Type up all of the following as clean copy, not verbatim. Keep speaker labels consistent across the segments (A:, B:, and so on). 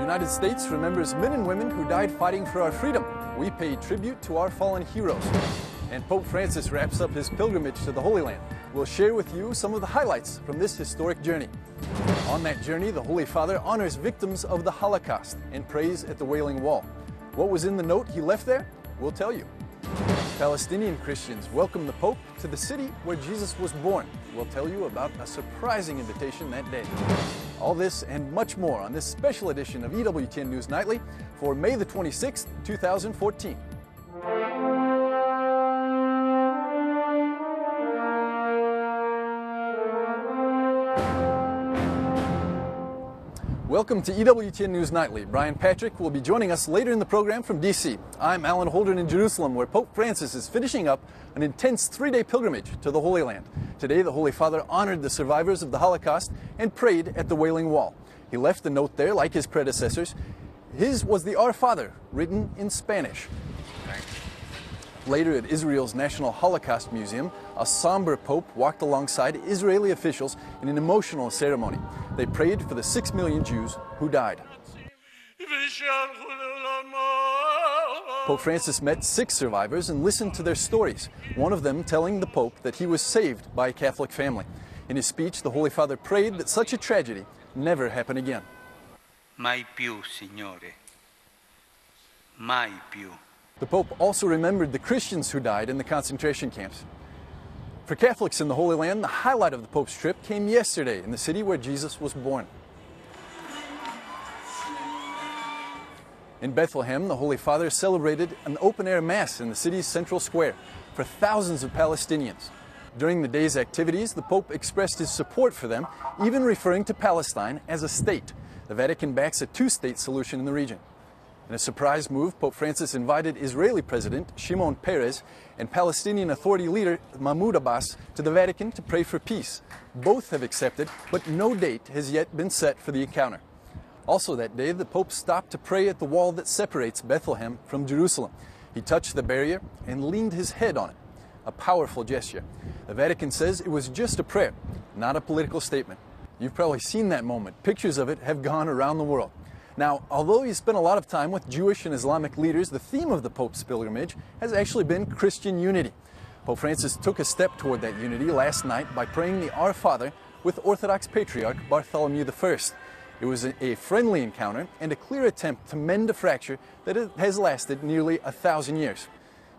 A: United States remembers men and women who died fighting for our freedom. We pay tribute to our fallen heroes. And Pope Francis wraps up his pilgrimage to the Holy Land. We'll share with you some of the highlights from this historic journey. On that journey, the Holy Father honors victims of the Holocaust and prays at the Wailing Wall. What was in the note he left there? We'll tell you. Palestinian Christians welcome the Pope to the city where Jesus was born. We'll tell you about a surprising invitation that day. All this and much more on this special edition of EWTN News Nightly for May the 26th, 2014. Welcome to EWTN News Nightly. Brian Patrick will be joining us later in the program from D.C. I'm Alan Holden in Jerusalem, where Pope Francis is finishing up an intense three-day pilgrimage to the Holy Land. Today, the Holy Father honored the survivors of the Holocaust and prayed at the Wailing Wall. He left a note there, like his predecessors. His was the Our Father, written in Spanish. Later at Israel's National Holocaust Museum, a somber Pope walked alongside Israeli officials in an emotional ceremony. They prayed for the 6 million Jews who died. Pope Francis met 6 survivors and listened to their stories, one of them telling the Pope that he was saved by a Catholic family. In his speech, the Holy Father prayed that such a tragedy never happen again.
B: Mai più, Signore. Mai più.
A: The Pope also remembered the Christians who died in the concentration camps. For Catholics in the Holy Land, the highlight of the Pope's trip came yesterday in the city where Jesus was born. In Bethlehem, the Holy Father celebrated an open-air mass in the city's central square for thousands of Palestinians. During the day's activities, the Pope expressed his support for them, even referring to Palestine as a state. The Vatican backs a two-state solution in the region. In a surprise move, Pope Francis invited Israeli President Shimon Peres and Palestinian Authority leader Mahmoud Abbas to the Vatican to pray for peace. Both have accepted, but no date has yet been set for the encounter. Also that day, the Pope stopped to pray at the wall that separates Bethlehem from Jerusalem. He touched the barrier and leaned his head on it, a powerful gesture. The Vatican says it was just a prayer, not a political statement. You've probably seen that moment. Pictures of it have gone around the world. Now, although he spent a lot of time with Jewish and Islamic leaders, the theme of the Pope's pilgrimage has actually been Christian unity. Pope Francis took a step toward that unity last night by praying the Our Father with Orthodox Patriarch Bartholomew I. It was a friendly encounter and a clear attempt to mend a fracture that has lasted nearly 1,000 years.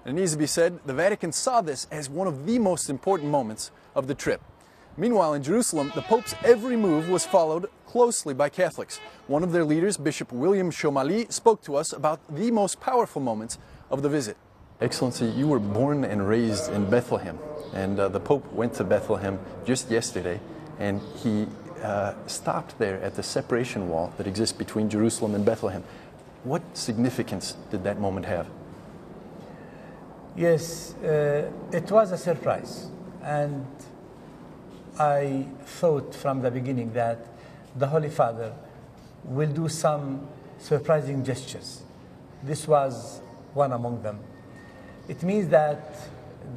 A: And it needs to be said, the Vatican saw this as one of the most important moments of the trip. Meanwhile, in Jerusalem, the Pope's every move was followed closely by Catholics. One of their leaders, Bishop William Shomali, spoke to us about the most powerful moments of the visit. Excellency, you were born and raised in Bethlehem, and the Pope went to Bethlehem just yesterday, and he stopped there at the separation wall that exists between Jerusalem and Bethlehem. What significance did that moment have?
C: Yes, it was a surprise, and I thought from the beginning that the Holy Father will do some surprising gestures. This was one among them. It means that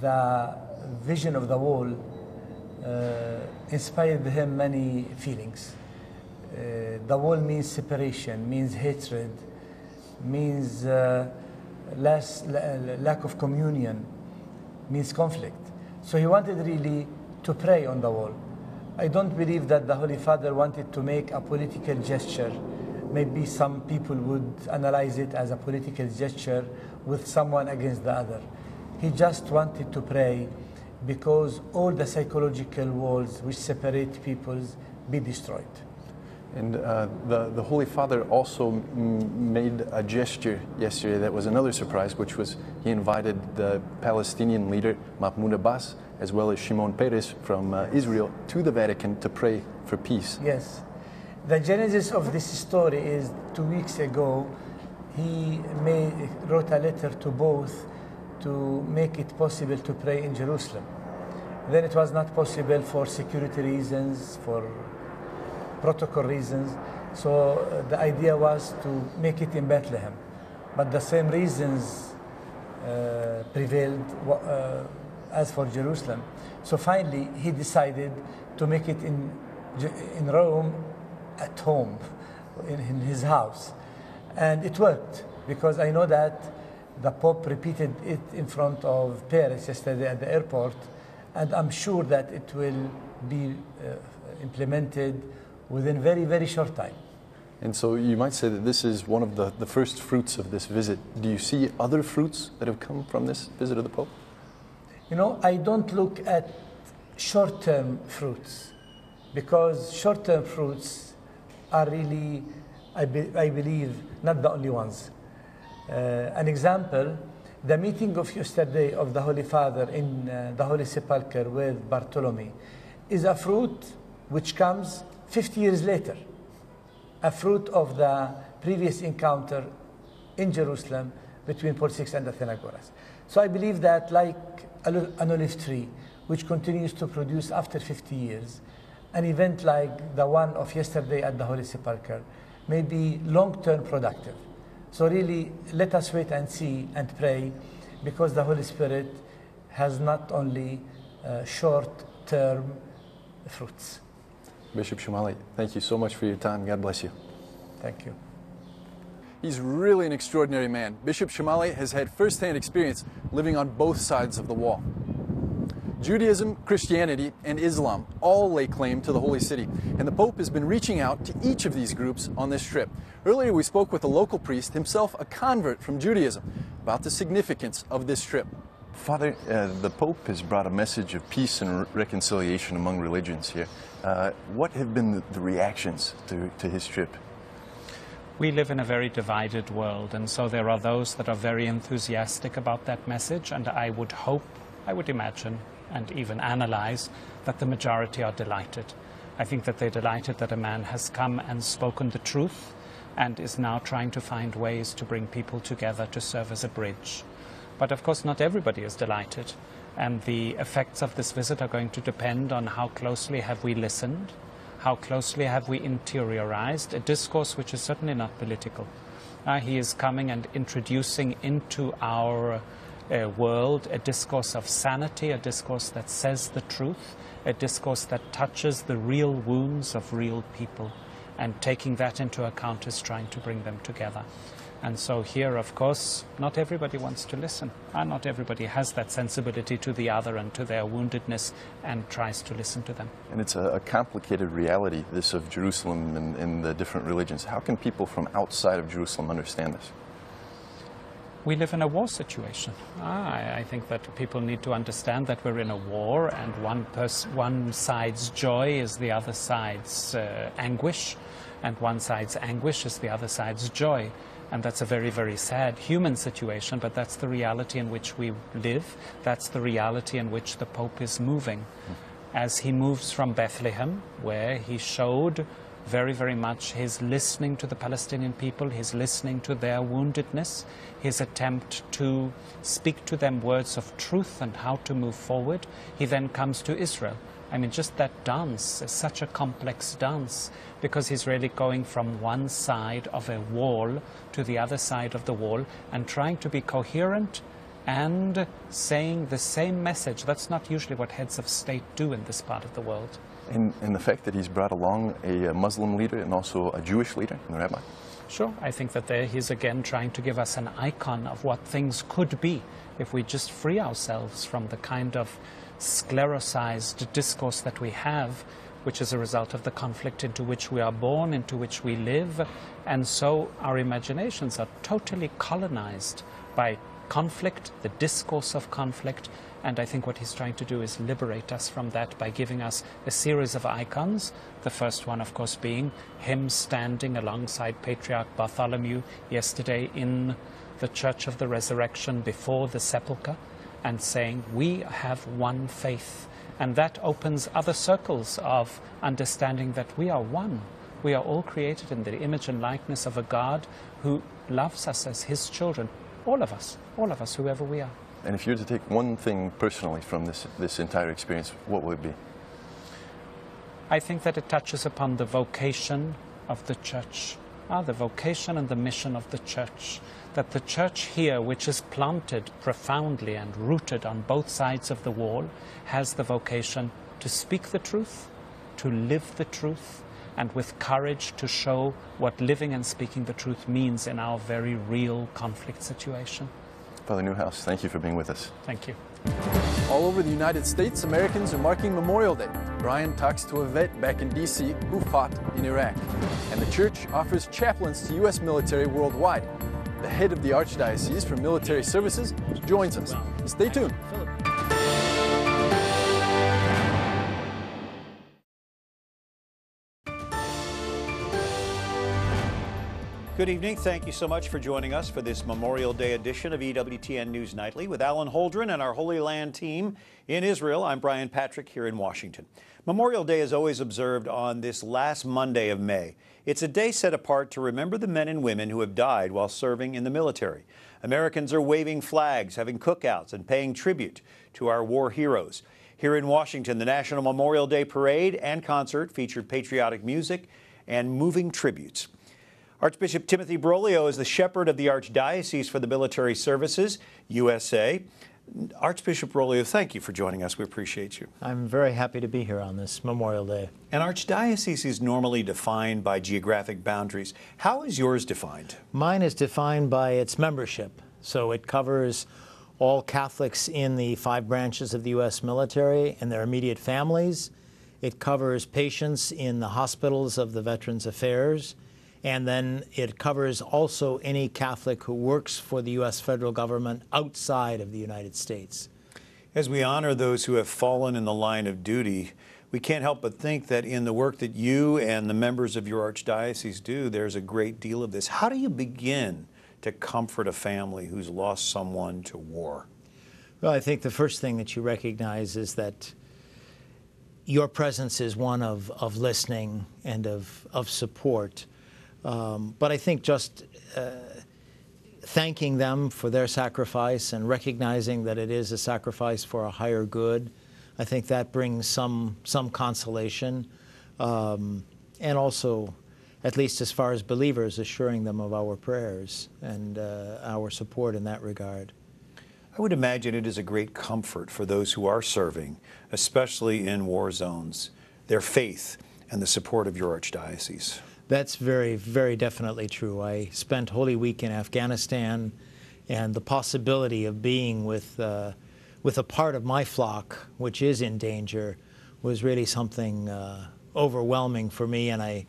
C: the vision of the wall inspired him many feelings. The wall means separation, means hatred, means lack of communion, means conflict. So he wanted really to pray on the wall. I don't believe that the Holy Father wanted to make a political gesture. Maybe some people would analyze it as a political gesture with someone against the other. He just wanted to pray because all the psychological walls which separate peoples be destroyed.
A: And the Holy Father also made a gesture yesterday that was another surprise, which was he invited the Palestinian leader Mahmoud Abbas as well as Shimon Peres from Israel to the Vatican to pray for peace.
C: Yes. The genesis of this story is 2 weeks ago, he wrote a letter to both to make it possible to pray in Jerusalem. Then it was not possible for security reasons, for protocol reasons. So the idea was to make it in Bethlehem. But the same reasons prevailed as for Jerusalem. So finally, he decided to make it in Rome at home. in his house. And it worked, because I know that the Pope repeated it in front of Paris yesterday at the airport, and I'm sure that it will be implemented within very, very short time.
A: And so you might say that this is one of the first fruits of this visit. Do you see other fruits that have come from this visit of the Pope?
C: You know, I don't look at short-term fruits, because short-term fruits are really, I believe, not the only ones. An example, the meeting of yesterday of the Holy Father in the Holy Sepulchre with Bartholomew is a fruit which comes 50 years later, a fruit of the previous encounter in Jerusalem between Paul VI and Athenagoras. So I believe that, like an olive tree, which continues to produce after 50 years, an event like the one of yesterday at the Holy Sepulchre may be long-term productive. So really, let us wait and see and pray, because the Holy Spirit has not only short-term fruits.
A: Bishop Shumali, thank you so much for your time. God bless you.
C: Thank you.
A: He's really an extraordinary man. Bishop Shumali has had first-hand experience living on both sides of the wall. Judaism, Christianity, and Islam all lay claim to the Holy City, and the Pope has been reaching out to each of these groups on this trip. Earlier we spoke with a local priest, himself a convert from Judaism, about the significance of this trip. Father, the Pope has brought a message of peace and reconciliation among religions here. What have been the reactions to his trip?
D: We live in a very divided world, and so there are those that are very enthusiastic about that message, and I would hope, I would imagine, and even analyze that the majority are delighted. I think that they're delighted that a man has come and spoken the truth and is now trying to find ways to bring people together to serve as a bridge. But of course not everybody is delighted, and the effects of this visit are going to depend on how closely have we listened, how closely have we interiorized a discourse which is certainly not political. He is coming and introducing into our world a discourse of sanity, a discourse that says the truth, a discourse that touches the real wounds of real people, and taking that into account is trying to bring them together. And so here, of course, not everybody wants to listen. Not everybody has that sensibility to the other and to their woundedness and tries to listen to them.
A: And it's a complicated reality, this of Jerusalem and the different religions. How can people from outside of Jerusalem understand this?
D: We live in a war situation. I think that people need to understand that we're in a war, and one side's joy is the other side's anguish, and one side's anguish is the other side's joy. And that's a very, very sad human situation, but that's the reality in which we live. That's the reality in which the Pope is moving. As he moves from Bethlehem, where he showed very, very much his listening to the Palestinian people, his listening to their woundedness, his attempt to speak to them words of truth and how to move forward, he then comes to Israel. I mean, just that dance is such a complex dance, because he's really going from one side of a wall to the other side of the wall and trying to be coherent and saying the same message. That's not usually what heads of state do in this part of the world.
A: And the fact that he's brought along a Muslim leader and also a Jewish leader, the rabbi?
D: Sure. I think that there he's again trying to give us an icon of what things could be if we just free ourselves from the kind of sclerosized discourse that we have, which is a result of the conflict into which we are born, into which we live. And so our imaginations are totally colonized by conflict, the discourse of conflict. And I think what he's trying to do is liberate us from that by giving us a series of icons. The first one, of course, being him standing alongside Patriarch Bartholomew yesterday in the Church of the Resurrection before the sepulchre, and saying, we have one faith. And that opens other circles of understanding that we are one. We are all created in the image and likeness of a God who loves us as his children. All of us, whoever we are.
A: And if you were to take one thing personally from this entire experience, what would it be?
D: I think that it touches upon the vocation of the Church, the vocation and the mission of the Church. That the Church here, which is planted profoundly and rooted on both sides of the wall, has the vocation to speak the truth, to live the truth, and with courage to show what living and speaking the truth means in our very real conflict situation.
A: Father Newhouse, thank you for being with us.
D: Thank you.
A: All over the United States, Americans are marking Memorial Day. Brian talks to a vet back in D.C. who fought in Iraq. And the church offers chaplains to U.S. military worldwide. The head of the Archdiocese for Military Services joins us. Stay tuned.
E: Good evening. Thank you so much for joining us for this Memorial Day edition of EWTN News Nightly with Alan Holdren and our Holy Land team in Israel. I'm Brian Patrick here in Washington. Memorial Day is always observed on this last Monday of May. It's a day set apart to remember the men and women who have died while serving in the military. Americans are waving flags, having cookouts, and paying tribute to our war heroes. Here in Washington, the National Memorial Day Parade and concert featured patriotic music and moving tributes. Archbishop Timothy Broglio is the shepherd of the Archdiocese for the Military Services, USA. Archbishop Broglio, thank you for joining us. We appreciate you.
F: I'm very happy to be here on this Memorial Day.
E: An archdiocese is normally defined by geographic boundaries. How is yours defined?
F: Mine is defined by its membership. So it covers all Catholics in the 5 branches of the U.S. military and their immediate families. It covers patients in the hospitals of the Veterans Affairs. And then it covers also any Catholic who works for the U.S. federal government outside of the United States.
E: As we honor those who have fallen in the line of duty, we can't help but think that in the work that you and the members of your archdiocese do, there's a great deal of this. How do you begin to comfort a family who's lost someone to war?
F: Well, I think the first thing that you recognize is that your presence is one of listening and of support. But I think just thanking them for their sacrifice and recognizing that it is a sacrifice for a higher good, I think that brings some consolation. And also, at least as far as believers, assuring them of our prayers and our support in that regard.
E: I would imagine it is a great comfort for those who are serving, especially in war zones, their faith and the support of your archdiocese.
F: That's very, very definitely true. I spent Holy Week in Afghanistan, and the possibility of being with a part of my flock, which is in danger, was really something overwhelming for me. And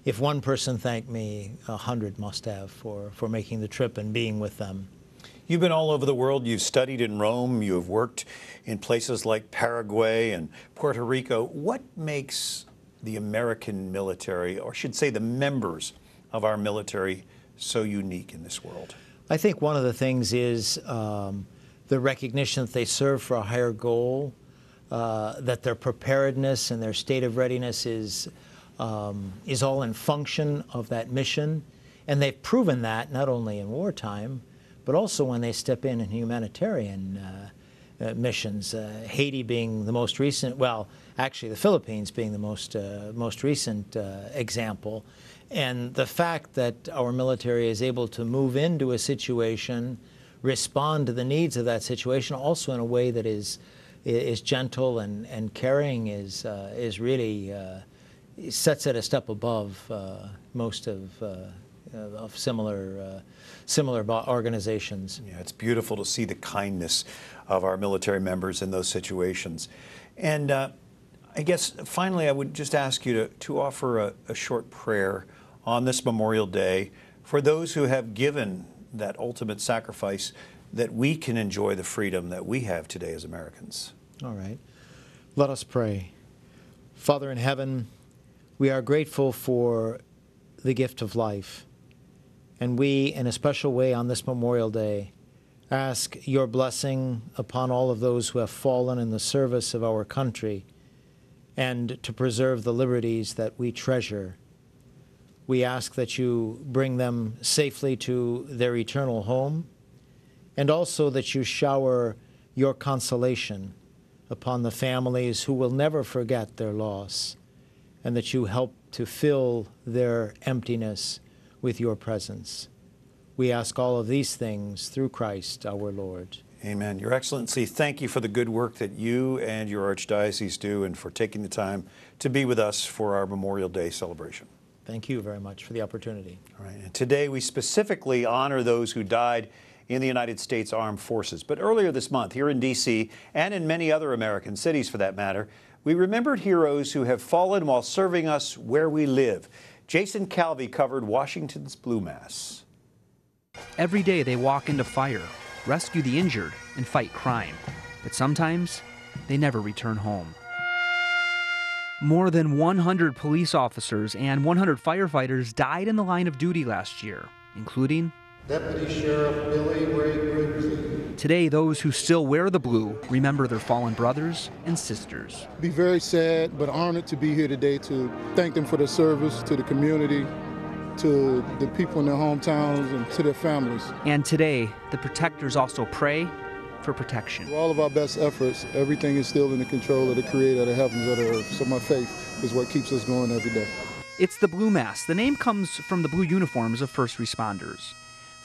F: if one person thanked me, 100 must have for making the trip and being with them.
E: You've been all over the world. You've studied in Rome. You have worked in places like Paraguay and Puerto Rico. What makes the American military, or I should say the members of our military, so unique in this world?
F: I think one of the things is the recognition that they serve for a higher goal, that their preparedness and their state of readiness is all in function of that mission. And they've proven that not only in wartime, but also when they step in humanitarian missions, Haiti being the most recent, well, actually the Philippines being the most recent example. And the fact that our military is able to move into a situation, respond to the needs of that situation, also in a way that is gentle and caring, is really sets it a step above most of similar organizations.
E: Yeah, it's beautiful to see the kindness of our military members in those situations. And I guess finally I would just ask you to offer a short prayer on this Memorial Day for those who have given that ultimate sacrifice, that we can enjoy the freedom that we have today as Americans.
F: All right. Let us pray. Father in heaven, we are grateful for the gift of life. And we, in a special way on this Memorial Day, ask your blessing upon all of those who have fallen in the service of our country and to preserve the liberties that we treasure. We ask that you bring them safely to their eternal home, and also that you shower your consolation upon the families who will never forget their loss, and that you help to fill their emptiness with your presence. We ask all of these things through Christ our Lord.
E: Amen. Your Excellency, thank you for the good work that you and your Archdiocese do and for taking the time to be with us for our Memorial Day celebration.
F: Thank you very much for the opportunity.
E: All right. And today we specifically honor those who died in the United States Armed Forces. But earlier this month, here in D.C., and in many other American cities for that matter, we remembered heroes who have fallen while serving us where we live. Jason Calvi covered Washington's Blue Mass.
G: Every day they walk into fire, rescue the injured, and fight crime. But sometimes they never return home. More than 100 police officers and 100 firefighters died in the line of duty last year, including
H: Deputy Sheriff Billy Ray Grimsley.
G: Today, those who still wear the blue remember their fallen brothers and sisters.
H: Be very sad, but honored to be here today to thank them for their service to the community, to the people in their hometowns, and to their families.
G: And today, the protectors also pray for protection.
H: For all of our best efforts, everything is still in the control of the Creator of the heavens and the earth. So my faith is what keeps us going every day.
G: It's the Blue Mass. The name comes from the blue uniforms of first responders.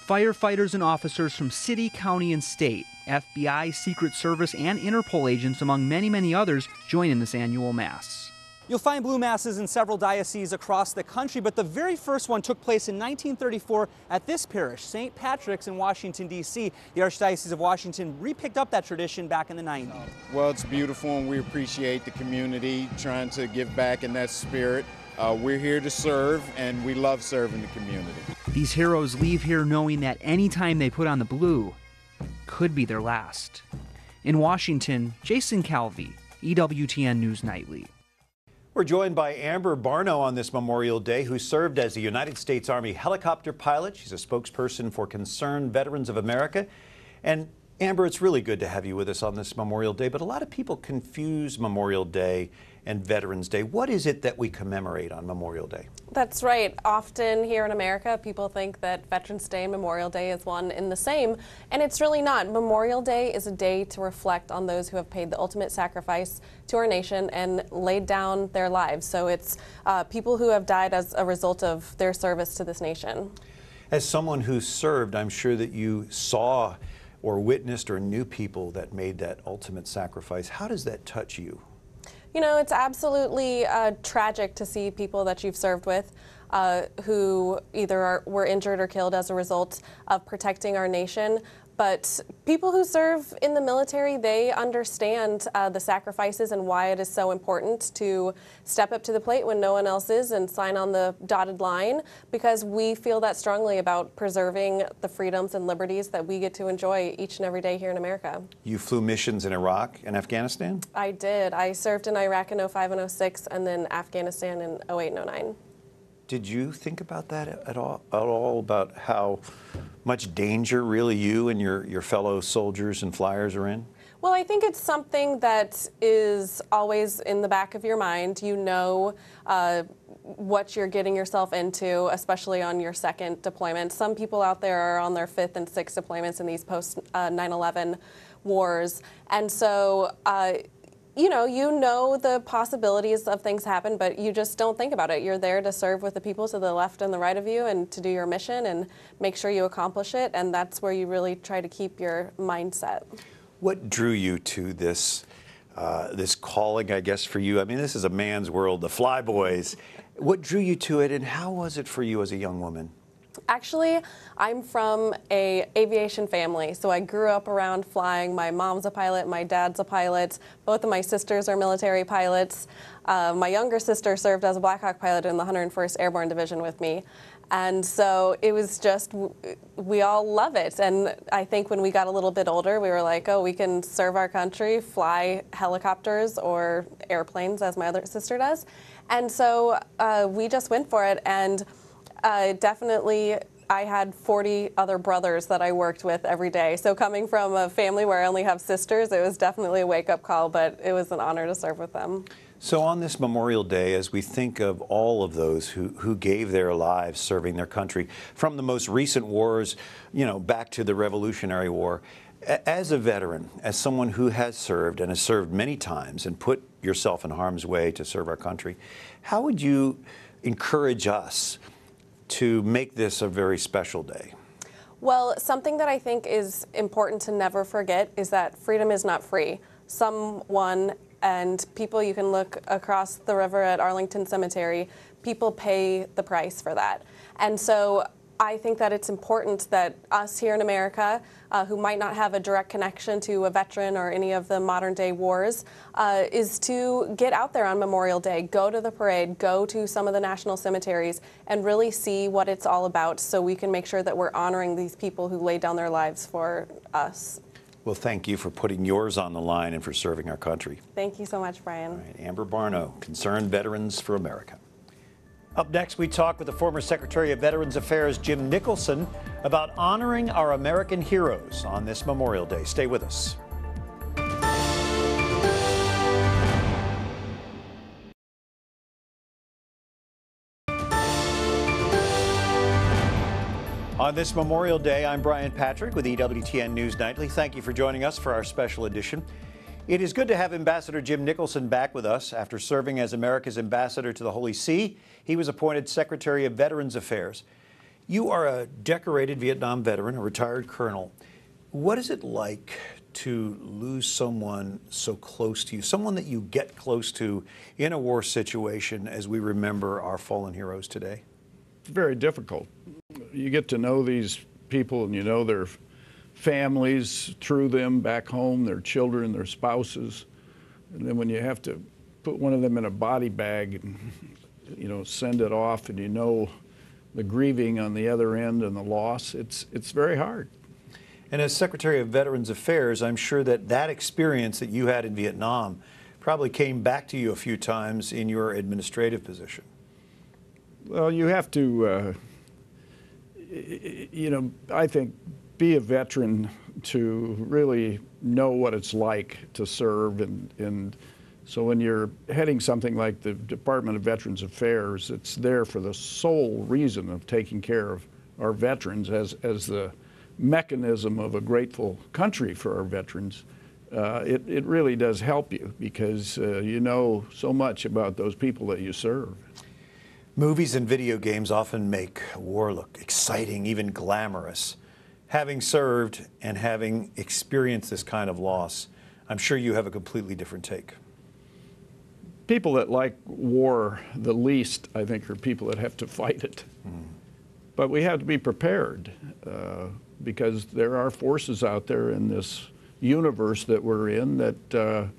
G: Firefighters and officers from city, county, and state, FBI, Secret Service, and Interpol agents, among many, many others, join in this annual Mass.
I: You'll find Blue Masses in several dioceses across the country, but the very first one took place in 1934 at this parish, St. Patrick's in Washington, D.C. The Archdiocese of Washington re-picked up that tradition back in the 90s.
J: Well, it's beautiful, and we appreciate the community trying to give back in that spirit. We're here to serve, and we love serving the community.
G: These heroes leave here knowing that any time they put on the blue could be their last. In Washington, Jason Calvi, EWTN News Nightly.
E: We're joined by Amber Barno on this Memorial Day, who served as a United States Army helicopter pilot. She's a spokesperson for Concerned Veterans of America. And Amber, it's really good to have you with us on this Memorial Day, but a lot of people confuse Memorial Day and Veterans Day. What is it that we commemorate on Memorial Day?
K: That's right. Often here in America, people think that Veterans Day and Memorial Day is one and the same, and it's really not. Memorial Day is a day to reflect on those who have paid the ultimate sacrifice to our nation and laid down their lives. So it's people who have died as a result of their service to this nation.
E: As someone who served, I'm sure that you saw or witnessed or knew people that made that ultimate sacrifice. How does that touch you?
K: You know, it's absolutely tragic to see people that you've served with who either were injured or killed as a result of protecting our nation. But people who serve in the military, they understand the sacrifices and why it is so important to step up to the plate when no one else is and sign on the dotted line, because we feel that strongly about preserving the freedoms and liberties that we get to enjoy each and every day here in America.
E: You flew missions in Iraq and Afghanistan?
K: I did. I served in Iraq in 05 and 06 and then Afghanistan in 08 and 09.
E: Did you think about that at all about how much danger really you and your fellow soldiers and flyers are in?
K: Well, I think it's something that is always in the back of your mind. You know what you're getting yourself into, especially on your second deployment. Some people out there are on their 5th and 6th deployments in these post 9/11 wars. And so you know the possibilities of things happen, but you just don't think about it. You're there to serve with the people to the left and the right of you and to do your mission and make sure you accomplish it, and that's where you really try to keep your mindset.
E: What drew you to this this calling, I guess, for you? I mean, this is a man's world, the flyboys. What drew you to it, and how was it for you as a young woman?
K: Actually, I'm from an aviation family, so I grew up around flying. My mom's a pilot, my dad's a pilot. Both of my sisters are military pilots. My younger sister served as a Black Hawk pilot in the 101st Airborne Division with me. And so it was just, we all love it. And I think when we got a little bit older, we were like, oh, we can serve our country, fly helicopters or airplanes, as my other sister does. And so we just went for it. And definitely, I had 40 other brothers that I worked with every day. So coming from a family where I only have sisters, it was definitely a wake-up call, but it was an honor to serve with them.
E: So on this Memorial Day, as we think of all of those who gave their lives serving their country, from the most recent wars, back to the Revolutionary War, as a veteran, as someone who has served and has served many times and put yourself in harm's way to serve our country, how would you encourage us to make this a very special day?
K: Well, something that I think is important to never forget is that freedom is not free. Someone and people, you can look across the river at Arlington Cemetery, people pay the price for that. And so I think that it's important that us here in America, who might not have a direct connection to a veteran or any of the modern day wars, is to get out there on Memorial Day, go to the parade, go to some of the national cemeteries, and really see what it's all about so we can make sure that we're honoring these people who laid down their lives for us.
E: Well, thank you for putting yours on the line and for serving our country.
K: Thank you so much, Brian.
E: All right, Amber Barno, Concerned Veterans for America. Up next, we talk with the former Secretary of Veterans Affairs, Jim Nicholson, about honoring our American heroes on this Memorial Day. Stay with us. On this Memorial Day, I'm Brian Patrick with EWTN News Nightly. Thank you for joining us for our special edition. It is good to have Ambassador Jim Nicholson back with us. After serving as America's ambassador to the Holy See, he was appointed Secretary of Veterans Affairs. You are a decorated Vietnam veteran, a retired colonel. What is it like to lose someone so close to you, someone that you get close to in a war situation as we remember our fallen heroes today?
L: It's very difficult. You get to know these people and you know their families through them back home, their children, their spouses. And then when you have to put one of them in a body bag and, send it off, and the grieving on the other end and the loss, it's very hard.
E: And as Secretary of Veterans Affairs, I'm sure that experience that you had in Vietnam probably came back to you a few times in your administrative position.
L: Well, you have to, I think, be a veteran to really know what it's like to serve. And so when you're heading something like the Department of Veterans Affairs, it's there for the sole reason of taking care of our veterans as the mechanism of a grateful country for our veterans. It really does help you because you know so much about those people that you serve.
E: Movies and video games often make war look exciting, even glamorous. Having served and having experienced this kind of loss, I'm sure you have a completely different take.
L: People that like war the least, I think, are people that have to fight it. But we have to be prepared because there are forces out there in this universe that we're in that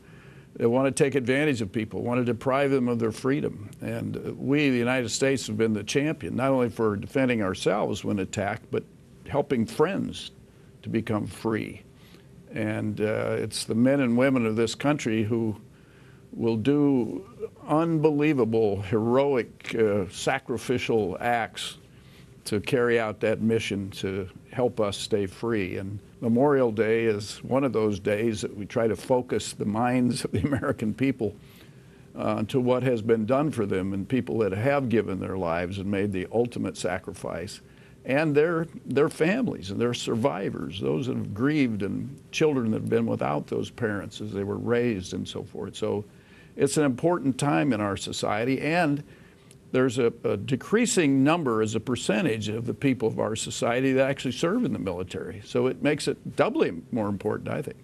L: they want to take advantage of people, want to deprive them of their freedom. And we, the United States, have been the champion, not only for defending ourselves when attacked, but helping friends to become free. And it's the men and women of this country who will do unbelievable, heroic, sacrificial acts to carry out that mission to help us stay free. And Memorial Day is one of those days that we try to focus the minds of the American people to what has been done for them and people that have given their lives and made the ultimate sacrifice, and their families and their survivors, those that have grieved, and children that have been without those parents as they were raised and so forth. So it's an important time in our society, and there's a decreasing number as a percentage of the people of our society that actually serve in the military. So it makes it doubly more important, I think.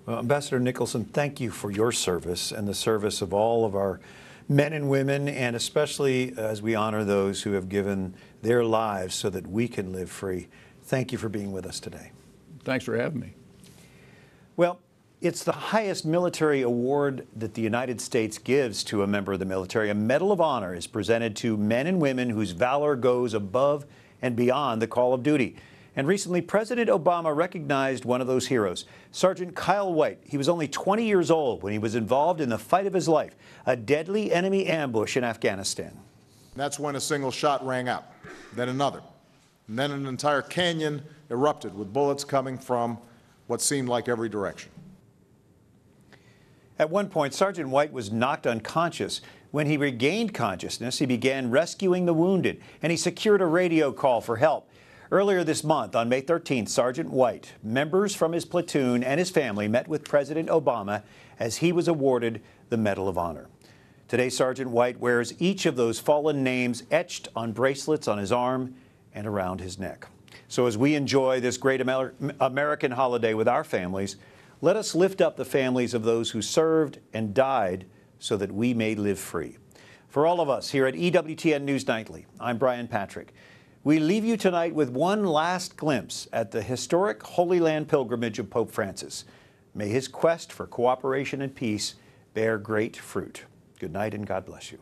E: Well, Ambassador Nicholson, thank you for your service and the service of all of our men and women, and especially as we honor those who have given their lives so that we can live free. Thank you for being with us today.
L: Thanks for having me.
E: Well, it's the highest military award that the United States gives to a member of the military. A Medal of Honor is presented to men and women whose valor goes above and beyond the call of duty. And recently, President Obama recognized one of those heroes, Sergeant Kyle White. He was only 20 years old when he was involved in the fight of his life, a deadly enemy ambush in Afghanistan.
M: That's when a single shot rang out, then another, and then an entire canyon erupted with bullets coming from what seemed like every direction.
E: At one point, Sergeant White was knocked unconscious. When he regained consciousness, he began rescuing the wounded, and he secured a radio call for help. Earlier this month, on May 13th, Sergeant White, members from his platoon and his family met with President Obama as he was awarded the Medal of Honor. Today, Sergeant White wears each of those fallen names etched on bracelets on his arm and around his neck. So as we enjoy this great American holiday with our families, let us lift up the families of those who served and died so that we may live free. For all of us here at EWTN News Nightly, I'm Brian Patrick. We leave you tonight with one last glimpse at the historic Holy Land pilgrimage of Pope Francis. May his quest for cooperation and peace bear great fruit. Good night and God bless you.